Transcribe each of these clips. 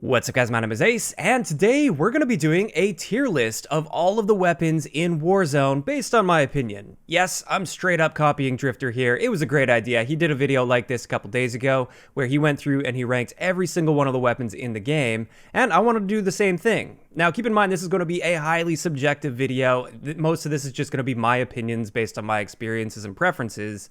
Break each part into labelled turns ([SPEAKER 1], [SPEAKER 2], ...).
[SPEAKER 1] What's up guys, my name is Ace, and today we're going to be doing a tier list of all of the weapons in Warzone based on my opinion. Yes, I'm straight up copying Drifter here. It was a great idea. He did a video like this a couple days ago where he went through and he ranked every single one of the weapons in the game, and I wanted to do the same thing. Now keep in mind this is going to be a highly subjective video. Most of this is just going to be my opinions based on my experiences and preferences.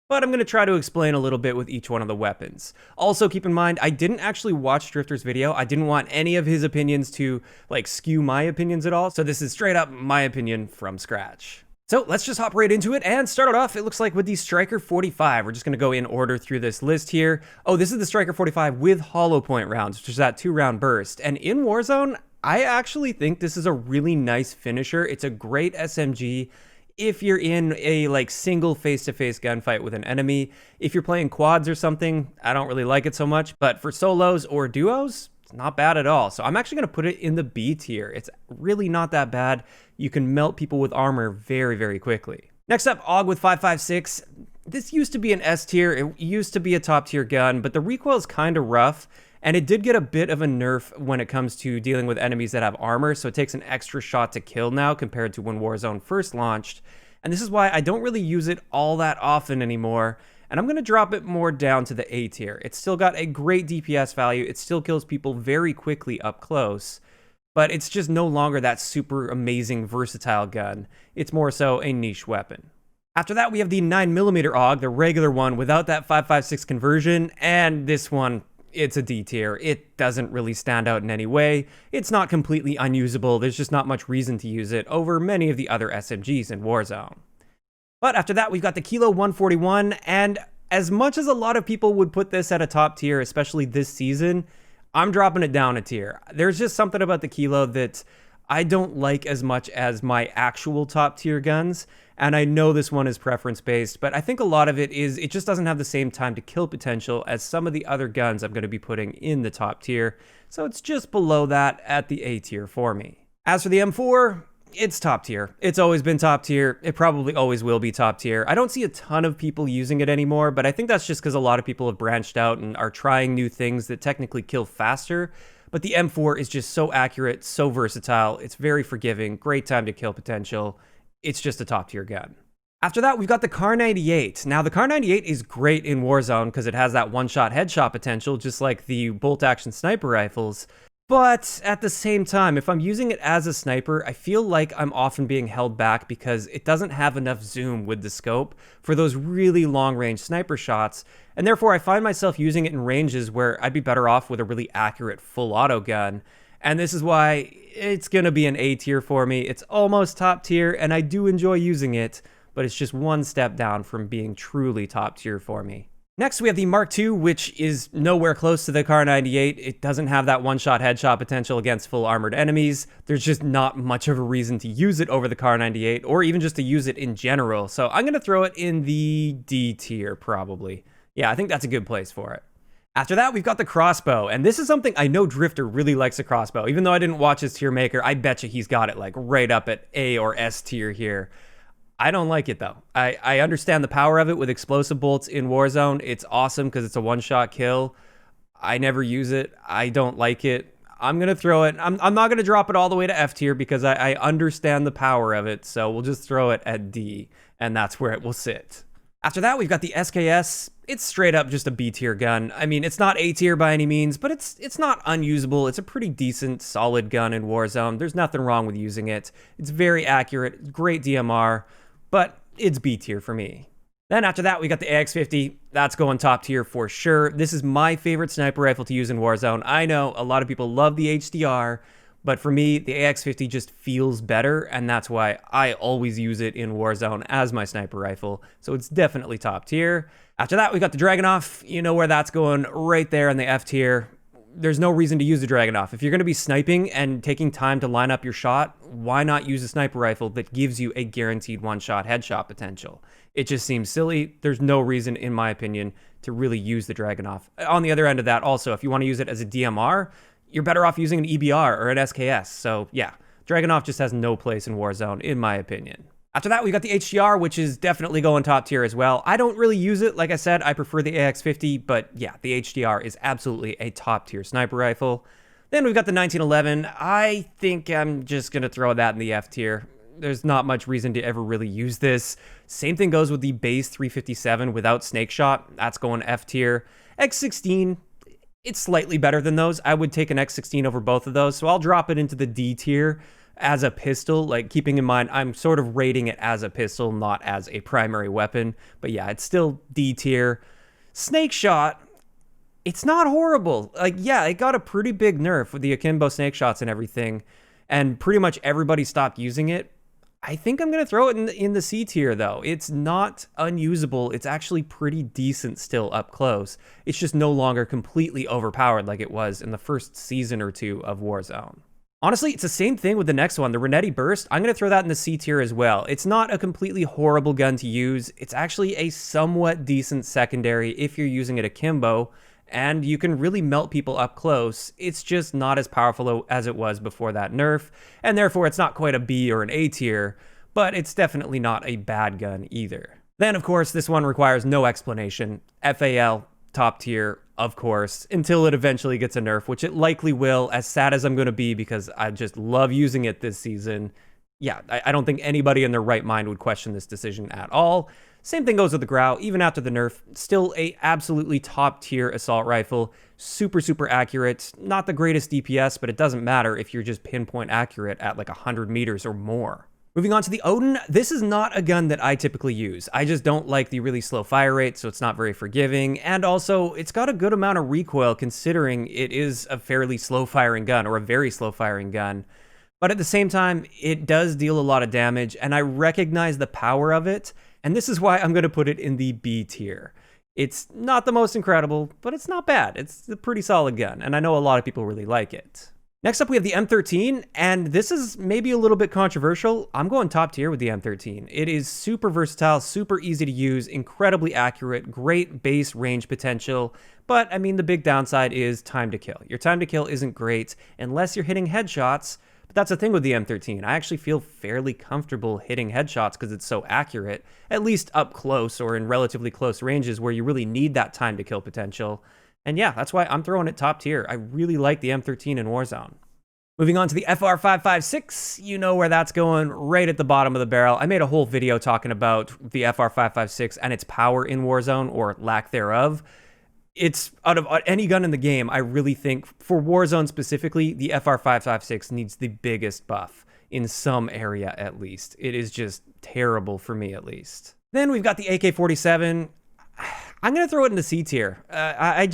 [SPEAKER 1] But I'm going to try to explain a little bit with each one of the weapons. Also, keep in mind, I didn't actually watch Drifter's video. I didn't want any of his opinions to, skew my opinions at all. So this is straight up my opinion from scratch. So let's just hop right into it and start it off, it looks like, with the Striker 45. We're just going to go in order through this list here. Oh, this is the Striker 45 with hollow point rounds, which is that 2-round burst. And in Warzone, I actually think this is a really nice finisher. It's a great SMG. If you're in a single face-to-face gunfight with an enemy. If you're playing quads or something, I don't really like it so much, but for solos or duos, it's not bad at all. So I'm actually going to put it in the B tier. It's really not that bad. You can melt people with armor very, very quickly. Next up, Aug with 5.56. This used to be an S tier. It used to be a top tier gun, but the recoil is kind of rough. And it did get a bit of a nerf when it comes to dealing with enemies that have armor, so it takes an extra shot to kill now compared to when Warzone first launched. And this is why I don't really use it all that often anymore, and I'm going to drop it more down to the A tier. It's still got a great DPS value, it still kills people very quickly up close, but it's just no longer that super amazing versatile gun. It's more so a niche weapon. After that, we have the 9mm Aug, the regular one without that 5.56 conversion, and this one, it's a D tier. It doesn't really stand out in any way. It's not completely unusable. There's just not much reason to use it over many of the other SMGs in Warzone. But after that, we've got the Kilo 141, and as much as a lot of people would put this at a top tier, especially this season, I'm dropping it down a tier. There's just something about the Kilo that I don't like as much as my actual top tier guns, and I know this one is preference based, but I think a lot of it is it just doesn't have the same time to kill potential as some of the other guns I'm going to be putting in the top tier, so it's just below that at the A tier for me. As for the M4, it's top tier. It's always been top tier. It probably always will be top tier. I don't see a ton of people using it anymore, but I think that's just because a lot of people have branched out and are trying new things that technically kill faster. But the M4 is just so accurate, so versatile, it's very forgiving, great time to kill potential. It's just a top tier gun. After that, we've got the Kar 98. Now, the Kar 98 is great in Warzone because it has that one-shot headshot potential, just like the bolt-action sniper rifles. But at the same time, if I'm using it as a sniper, I feel like I'm often being held back because it doesn't have enough zoom with the scope for those really long-range sniper shots, and therefore I find myself using it in ranges where I'd be better off with a really accurate full-auto gun. And this is why it's going to be an A tier for me. It's almost top tier, and I do enjoy using it, but it's just one step down from being truly top tier for me. Next, we have the Mark II, which is nowhere close to the Kar 98. It doesn't have that one-shot headshot potential against full armored enemies. There's just not much of a reason to use it over the Kar 98, or even just to use it in general. So I'm going to throw it in the D tier, probably. Yeah, I think that's a good place for it. After that, we've got the Crossbow, and this is something I know Drifter really likes, a Crossbow. Even though I didn't watch his tier maker, I bet you he's got it right up at A or S tier here. I don't like it though. I understand the power of it with explosive bolts in Warzone. It's awesome because it's a one-shot kill. I never use it. I don't like it. I'm going to throw it. I'm not going to drop it all the way to F tier because I understand the power of it, so we'll just throw it at D, and that's where it will sit. After that, we've got the SKS. It's straight up just a B tier gun. I mean, it's not A tier by any means, but it's not unusable. It's a pretty decent, solid gun in Warzone. There's nothing wrong with using it. It's very accurate, great DMR, but it's B tier for me. Then after that, we got the AX50. That's going top tier for sure. This is my favorite sniper rifle to use in Warzone. I know a lot of people love the HDR, but for me, the AX50 just feels better, and that's why I always use it in Warzone as my sniper rifle, so it's definitely top tier. After that, we got the Dragunov. You know where that's going, right there in the F tier. There's no reason to use the Dragunov. If you're going to be sniping and taking time to line up your shot, why not use a sniper rifle that gives you a guaranteed one-shot headshot potential? It just seems silly. There's no reason, in my opinion, to really use the Dragunov. On the other end of that, also, if you want to use it as a DMR, you're better off using an EBR or an SKS. So yeah, Dragunov just has no place in Warzone, in my opinion. After that, we got the HDR, which is definitely going top tier as well. I don't really use it. Like I said, I prefer the AX50, but yeah, the HDR is absolutely a top tier sniper rifle. Then we've got the 1911. I think I'm just going to throw that in the F tier. There's not much reason to ever really use this. Same thing goes with the base 357 without snake shot. That's going F tier. X16, it's slightly better than those. I would take an X16 over both of those, so I'll drop it into the D tier as a pistol, like keeping in mind I'm sort of rating it as a pistol, not as a primary weapon. But yeah, it's still D tier. Snake shot, it's not horrible. Like, yeah, it got a pretty big nerf with the akimbo snake shots and everything, and pretty much everybody stopped using it. I think I'm going to throw it in the C tier, though. It's not unusable. It's actually pretty decent still up close. It's just no longer completely overpowered like it was in the first season or two of Warzone. Honestly, it's the same thing with the next one, the Renetti Burst. I'm going to throw that in the C tier as well. It's not a completely horrible gun to use. It's actually a somewhat decent secondary if you're using it akimbo, and you can really melt people up close. It's just not as powerful as it was before that nerf, and therefore it's not quite a B or an A tier, but it's definitely not a bad gun either. Then, of course, this one requires no explanation. FAL, top tier, of course, until it eventually gets a nerf, which it likely will, as sad as I'm going to be because I just love using it this season. Yeah, I don't think anybody in their right mind would question this decision at all. Same thing goes with the Grau, even after the nerf, still a absolutely top tier assault rifle, super, super accurate, not the greatest DPS, but it doesn't matter if you're just pinpoint accurate at like 100 meters or more. Moving on to the Odin, this is not a gun that I typically use. I just don't like the really slow fire rate, so it's not very forgiving, and also it's got a good amount of recoil considering it is a fairly slow firing gun, or a very slow firing gun. But at the same time, it does deal a lot of damage, and I recognize the power of it, and this is why I'm going to put it in the B tier. It's not the most incredible, but it's not bad. It's a pretty solid gun, and I know a lot of people really like it. Next up, we have the M13, and this is maybe a little bit controversial. I'm going top tier with the M13. It is super versatile, super easy to use, incredibly accurate, great base range potential, but I mean, the big downside is time to kill. Your time to kill isn't great unless you're hitting headshots. But that's the thing with the M13. I actually feel fairly comfortable hitting headshots because it's so accurate, at least up close or in relatively close ranges where you really need that time to kill potential. And yeah, that's why I'm throwing it top tier. I really like the M13 in Warzone. Moving on to the FR556, you know where that's going, right at the bottom of the barrel. I made a whole video talking about the FR556 and its power in Warzone, or lack thereof. It's, out of any gun in the game, I really think, for Warzone specifically, the FR556 needs the biggest buff, in some area at least. It is just terrible for me, at least. Then we've got the AK-47. I'm going to throw it in the C tier. I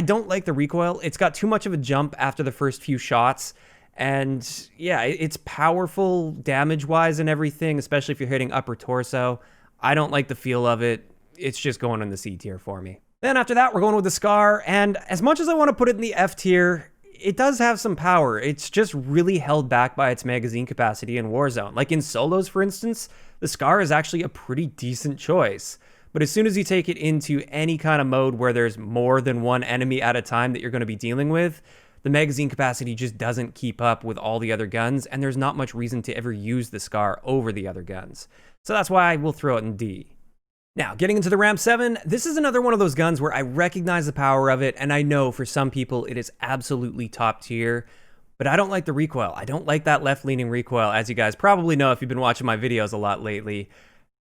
[SPEAKER 1] don't like the recoil. It's got too much of a jump after the first few shots, and yeah, it's powerful damage-wise and everything, especially if you're hitting upper torso. I don't like the feel of it. It's just going in the C tier for me. Then after that, we're going with the Scar, and as much as I want to put it in the F tier, it does have some power. It's just really held back by its magazine capacity in Warzone. Like in solos, for instance, the Scar is actually a pretty decent choice. But as soon as you take it into any kind of mode where there's more than one enemy at a time that you're going to be dealing with, the magazine capacity just doesn't keep up with all the other guns, and there's not much reason to ever use the Scar over the other guns. So that's why we'll throw it in D. Now, getting into the Ram 7, this is another one of those guns where I recognize the power of it, and I know for some people it is absolutely top tier, but I don't like the recoil. I don't like that left-leaning recoil, as you guys probably know if you've been watching my videos a lot lately.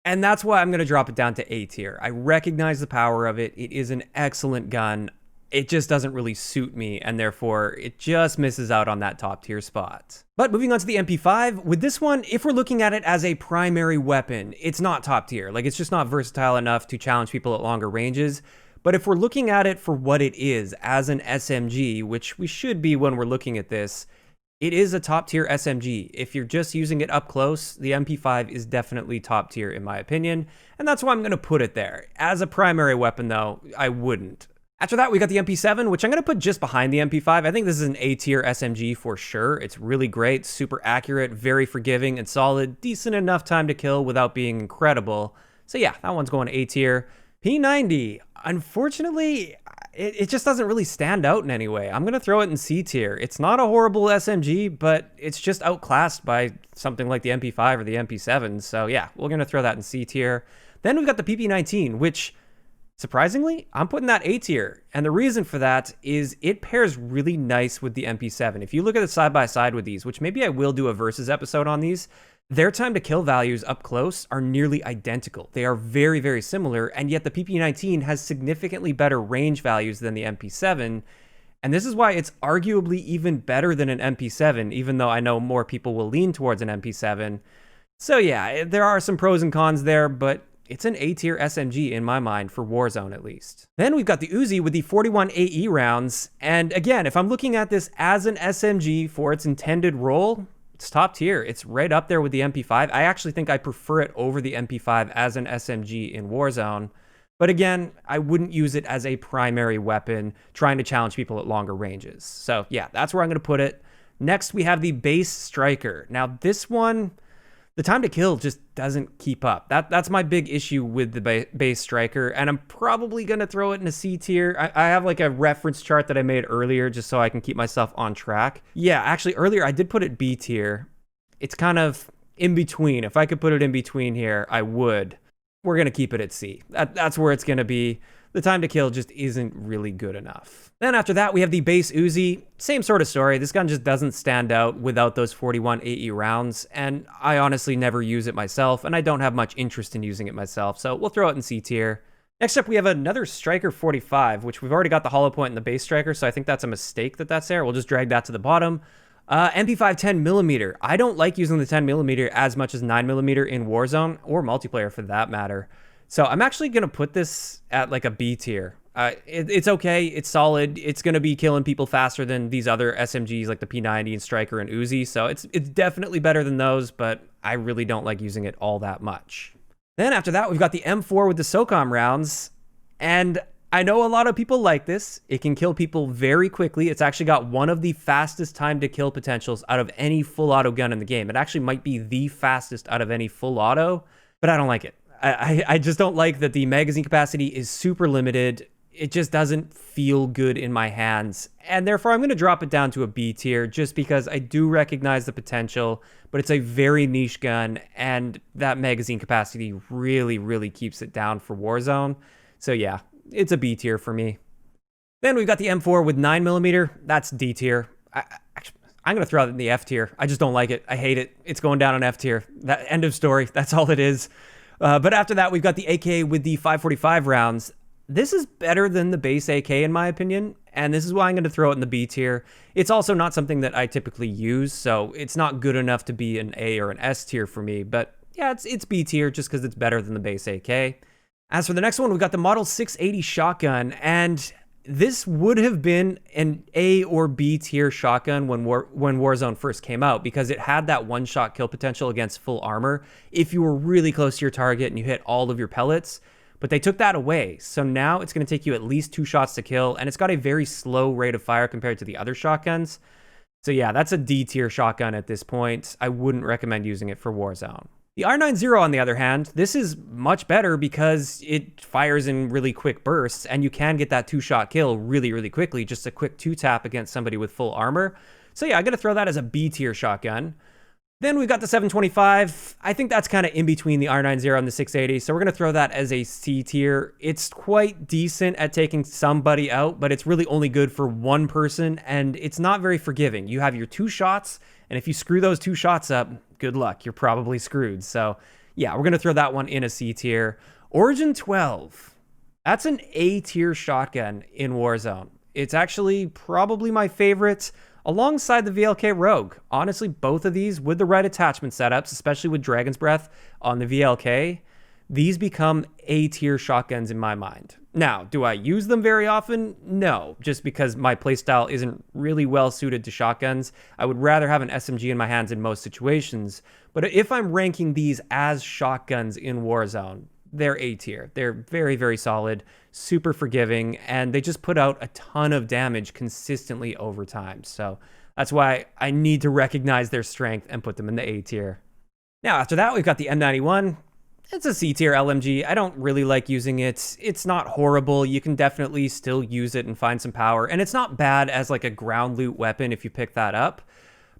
[SPEAKER 1] And that's why I'm going to drop it down to A tier. I recognize the power of it. It is an excellent gun. It just doesn't really suit me, and therefore it just misses out on that top tier spot. But moving on to the MP5, with this one, if we're looking at it as a primary weapon, it's not top tier. Like, it's just not versatile enough to challenge people at longer ranges. But if we're looking at it for what it is, as an SMG, which we should be when we're looking at this, it is a top tier SMG. If you're just using it up close, the MP5 is definitely top tier in my opinion, and that's why I'm going to put it there. As a primary weapon though, I wouldn't. After that, we got the MP7, which I'm going to put just behind the MP5. I think this is an A-tier SMG for sure. It's really great, super accurate, very forgiving and solid, decent enough time to kill without being incredible. So yeah, that one's going A-tier. P90, unfortunately, it just doesn't really stand out in any way. I'm going to throw it in C-tier. It's not a horrible SMG, but it's just outclassed by something like the MP5 or the MP7. So yeah, we're going to throw that in C-tier. Then we've got the PP19, which Surprisingly, I'm putting that A tier, and the reason for that is it pairs really nice with the MP7. If you look at it side by side with these, which maybe I will do a versus episode on these, their time to kill values up close are nearly identical. They are very, very similar, and yet the PP19 has significantly better range values than the MP7, and this is why it's arguably even better than an MP7, even though I know more people will lean towards an MP7. So yeah, there are some pros and cons there, but it's an A-tier SMG in my mind for Warzone at least. Then we've got the Uzi with the 41 AE rounds, and again, if I'm looking at this as an SMG for its intended role, it's top tier. It's right up there with the MP5. I actually think I prefer it over the MP5 as an SMG in Warzone. But again, I wouldn't use it as a primary weapon trying to challenge people at longer ranges. So yeah, that's where I'm going to put it. Next, we have the base striker. Now this one, the time to kill just doesn't keep up. That's my big issue with the base striker, and I'm probably going to throw it in a C tier. I have like a reference chart that I made earlier just so I can keep myself on track. Yeah, actually earlier I did put it B tier. It's kind of in between. If I could put it in between here, I would. We're going to keep it at C. That's where it's going to be. The time to kill just isn't really good enough. Then after that, we have the base Uzi. Same sort of story. This gun just doesn't stand out without those 41 AE rounds, and I honestly never use it myself, and I don't have much interest in using it myself, so we'll throw it in C tier. Next up, we have another Striker 45, which we've already got the hollow point in the base Striker, so I think that's a mistake that that's there. We'll just drag that to the bottom. Mp510 Millimeter. I don't like using the 10 millimeter as much as 9 millimeter in Warzone, or multiplayer for that matter. So I'm actually going to put this at like a B tier. It's okay. It's solid. It's going to be killing people faster than these other SMGs like the P90 and Striker and Uzi. So it's definitely better than those, but I really don't like using it all that much. Then after that, we've got the M4 with the SOCOM rounds. And I know a lot of people like this. It can kill people very quickly. It's actually got one of the fastest time to kill potentials out of any full auto gun in the game. It actually might be the fastest out of any full auto, but I don't like it. I just don't like that the magazine capacity is super limited. It just doesn't feel good in my hands. And therefore, I'm going to drop it down to a B tier just because I do recognize the potential, but it's a very niche gun, and that magazine capacity really, really keeps it down for Warzone. So yeah, it's a B tier for me. Then we've got the M4 with 9 millimeter. That's D tier. I'm going to throw it in the F tier. I just don't like it. I hate it. It's going down on F tier. That end of story. That's all it is. But after that, we've got the AK with the 545 rounds. This is better than the base AK in my opinion, and this is why I'm going to throw it in the B tier. It's also not something that I typically use, so it's not good enough to be an A or an S tier for me, but yeah, it's B tier just because it's better than the base AK. As for the next one, we've got the Model 680 shotgun, and this would have been an A or B tier shotgun when Warzone first came out because it had that one-shot kill potential against full armor if you were really close to your target and you hit all of your pellets. But they took that away, so now it's going to take you at least 2 shots to kill, and it's got a very slow rate of fire compared to the other shotguns. So yeah, that's a D tier shotgun at this point. I wouldn't recommend using it for Warzone. The R90 on the other hand, this is much better because it fires in really quick bursts, and you can get that 2-shot kill really, really quickly, just a quick 2-tap against somebody with full armor. So yeah, I'm going to throw that as a B tier shotgun. Then we've got the 725. I think that's kind of in between the R90 and the 680, so we're going to throw that as a C tier. It's quite decent at taking somebody out, but it's really only good for one person, and it's not very forgiving. You have your 2 shots, and if you screw those 2 shots up, good luck. You're probably screwed. So yeah, we're going to throw that one in a C tier. Origin 12. That's an A tier shotgun in Warzone. It's actually probably my favorite alongside the VLK Rogue. Honestly, both of these with the right attachment setups, especially with Dragon's Breath on the VLK, these become A tier shotguns in my mind. Now, do I use them very often? No, just because my playstyle isn't really well suited to shotguns. I would rather have an SMG in my hands in most situations. But if I'm ranking these as shotguns in Warzone, they're A tier. They're very, very solid, super forgiving, and they just put out a ton of damage consistently over time. So that's why I need to recognize their strength and put them in the A tier. Now, after that, we've got the M91. It's a C tier LMG. I don't really like using it. It's not horrible. You can definitely still use it and find some power. And it's not bad as like a ground loot weapon if you pick that up.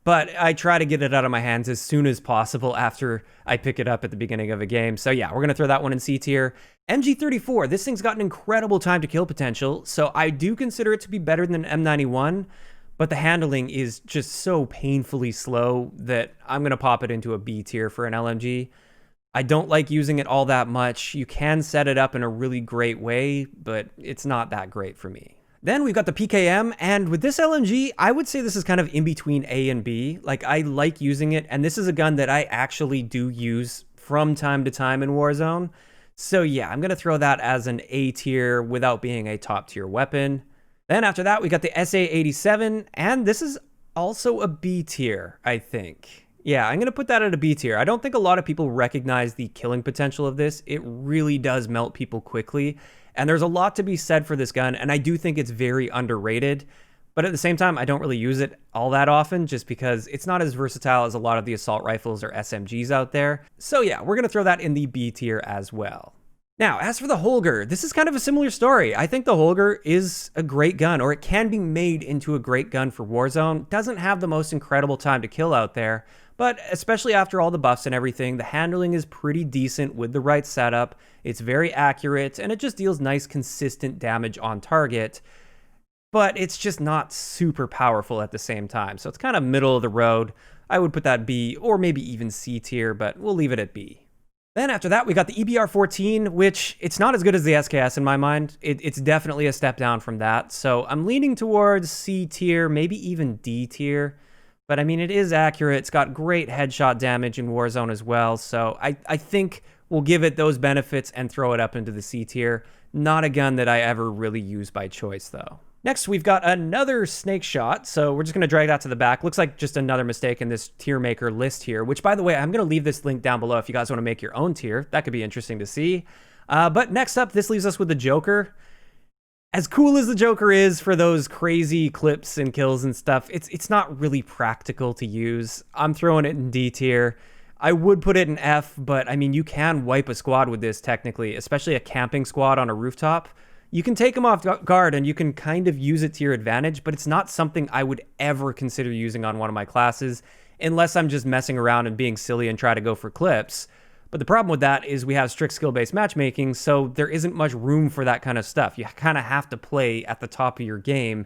[SPEAKER 1] but I try to get it out of my hands as soon as possible after I pick it up at the beginning of a game. So yeah, we're going to throw that one in C tier. MG34, this thing's got an incredible time to kill potential, so I do consider it to be better than an M91, but the handling is just so painfully slow that I'm going to pop it into a B tier for an LMG. I don't like using it all that much. You can set it up in a really great way, but it's not that great for me. Then we've got the PKM, and with this LMG, I would say this is kind of in between A and B. Like, I like using it, and this is a gun that I actually do use from time to time in Warzone. So yeah, I'm going to throw that as an A tier without being a top tier weapon. Then after that, we got the SA-87, and this is also a B tier, I think. Yeah, I'm going to put that at a B tier. I don't think a lot of people recognize the killing potential of this. It really does melt people quickly, and there's a lot to be said for this gun, and I do think it's very underrated. But at the same time, I don't really use it all that often just because it's not as versatile as a lot of the assault rifles or SMGs out there. So yeah, we're going to throw that in the B tier as well. Now, as for the Holger, this is kind of a similar story. I think the Holger is a great gun, or it can be made into a great gun for Warzone. Doesn't have the most incredible time to kill out there, but especially after all the buffs and everything, the handling is pretty decent with the right setup. It's very accurate, and it just deals nice, consistent damage on target. But it's just not super powerful at the same time, so it's kind of middle of the road. I would put that B, or maybe even C tier, but we'll leave it at B. Then after that, we got the EBR-14, which it's not as good as the SKS in my mind. It's definitely a step down from that. So I'm leaning towards C tier, maybe even D tier. But I mean, it is accurate. It's got great headshot damage in Warzone as well. So I think we'll give it those benefits and throw it up into the C tier. Not a gun that I ever really use by choice, though. Next, we've got another snake shot, so we're just going to drag that to the back. Looks like just another mistake in this tier maker list here, which, by the way, I'm going to leave this link down below if you guys want to make your own tier. That could be interesting to see. But next up, this leaves us with the Joker. As cool as the Joker is for those crazy clips and kills and stuff, it's not really practical to use. I'm throwing it in D tier. I would put it in F, but, I mean, you can wipe a squad with this, technically, especially a camping squad on a rooftop. You can take them off guard and you can kind of use it to your advantage, but it's not something I would ever consider using on one of my classes unless I'm just messing around and being silly and try to go for clips. But the problem with that is we have strict skill-based matchmaking, so there isn't much room for that kind of stuff. You kind of have to play at the top of your game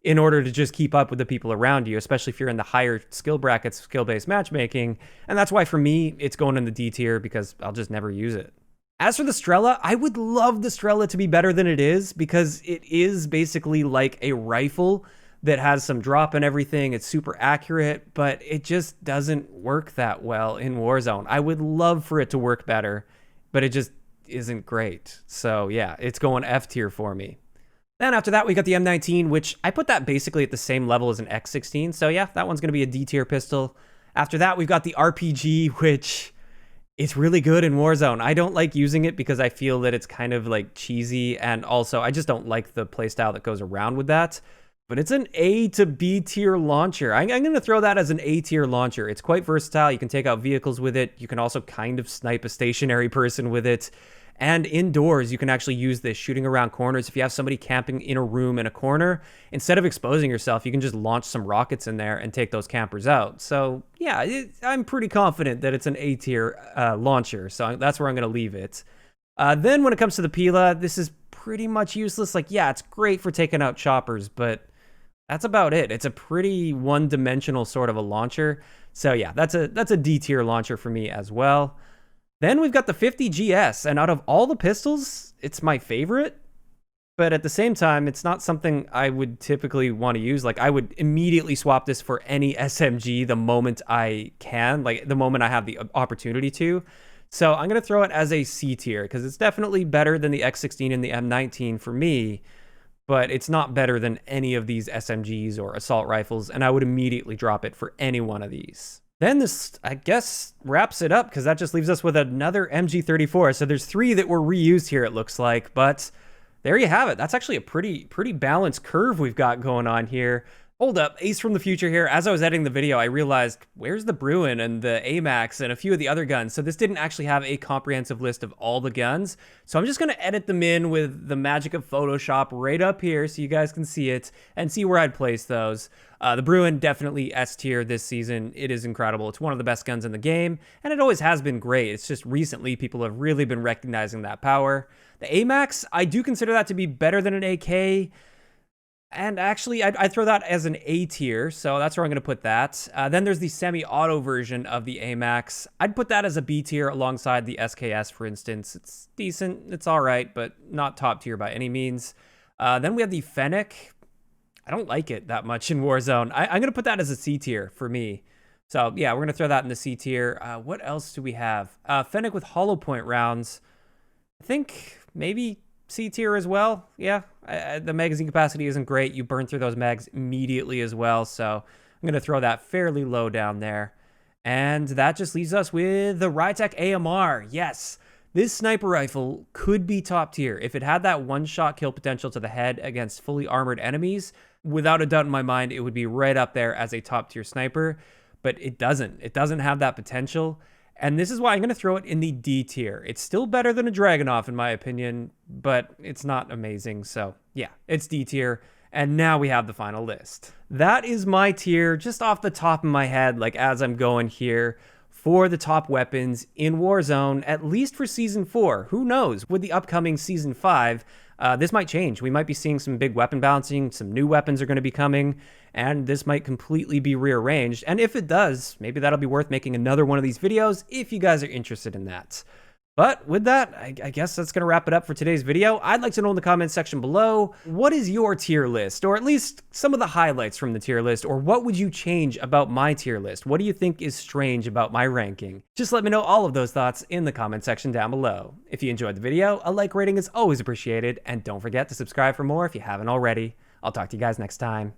[SPEAKER 1] in order to just keep up with the people around you, especially if you're in the higher skill brackets, skill-based matchmaking. And that's why for me, it's going in the D tier because I'll just never use it. As for the Strela, I would love the Strela to be better than it is because it is basically like a rifle that has some drop and everything. It's super accurate, but it just doesn't work that well in Warzone. I would love for it to work better, but it just isn't great. So yeah, it's going F tier for me. Then after that, we got the M19, which I put that basically at the same level as an X16. So yeah, that one's going to be a D tier pistol. After that, we've got the RPG, which... it's really good in Warzone. I don't like using it because I feel that it's kind of like cheesy, and also I just don't like the playstyle that goes around with that. But it's an A to B tier launcher. I'm going to throw that as an A tier launcher. It's quite versatile. You can take out vehicles with it. You can also kind of snipe a stationary person with it. And indoors, you can actually use this shooting around corners. If you have somebody camping in a room in a corner, instead of exposing yourself, you can just launch some rockets in there and take those campers out. So yeah, I'm pretty confident that it's an A tier launcher. So that's where I'm going to leave it. Then when it comes to the Pila, this is pretty much useless. Like, yeah, it's great for taking out choppers, but that's about it. It's a pretty one-dimensional sort of a launcher. So yeah, that's a D tier launcher for me as well. Then we've got the 50 GS, and out of all the pistols, it's my favorite. But at the same time, it's not something I would typically want to use. Like, I would immediately swap this for any SMG the moment I can, like the moment I have the opportunity to. So I'm going to throw it as a C tier, because it's definitely better than the X16 and the M19 for me. But it's not better than any of these SMGs or assault rifles, and I would immediately drop it for any one of these. Then this, I guess, wraps it up, because that just leaves us with another MG34. So there's 3 that were reused here, it looks like. But there you have it. That's actually a pretty balanced curve we've got going on here. Hold up, Ace from the future here. As I was editing the video, I realized, where's the Bruin and the AMAX and a few of the other guns? So this didn't actually have a comprehensive list of all the guns. So I'm just gonna edit them in with the magic of Photoshop right up here so you guys can see it and see where I'd place those. The Bruin, definitely S tier this season. It is incredible. It's one of the best guns in the game, and it always has been great. It's just recently people have really been recognizing that power. The AMAX, I do consider that to be better than an AK. And actually, I'd throw that as an A tier, so that's where I'm going to put that. Then there's the semi-auto version of the AMAX. I'd put that as a B tier alongside the SKS, for instance. It's decent, it's all right, but not top tier by any means. Then we have the Fennec. I don't like it that much in Warzone. I'm going to put that as a C tier for me. So yeah, we're going to throw that in the C tier. What else do we have? Fennec with hollow point rounds. I think maybe C tier as well. Yeah, the magazine capacity isn't great. You burn through those mags immediately as well, so I'm going to throw that fairly low down there. And that just leaves us with the Ryotec Amr. Yes, this sniper rifle could be top tier. If it had that one-shot kill potential to the head against fully armored enemies, without a doubt in my mind, it would be right up there as a top tier sniper, but it doesn't. It doesn't have that potential. And this is why I'm going to throw it in the D tier. It's still better than a Dragunov in my opinion, but it's not amazing. So yeah, it's D tier. And now we have the final list. That is my tier just off the top of my head, like as I'm going here, for the top weapons in Warzone, at least for Season 4. Who knows? With the upcoming Season 5, this might change. We might be seeing some big weapon balancing, some new weapons are going to be coming, and this might completely be rearranged. And if it does, maybe that'll be worth making another one of these videos if you guys are interested in that. But with that, I guess that's going to wrap it up for today's video. I'd like to know in the comments section below, what is your tier list? Or at least some of the highlights from the tier list? Or what would you change about my tier list? What do you think is strange about my ranking? Just let me know all of those thoughts in the comment section down below. If you enjoyed the video, a like rating is always appreciated. And don't forget to subscribe for more if you haven't already. I'll talk to you guys next time.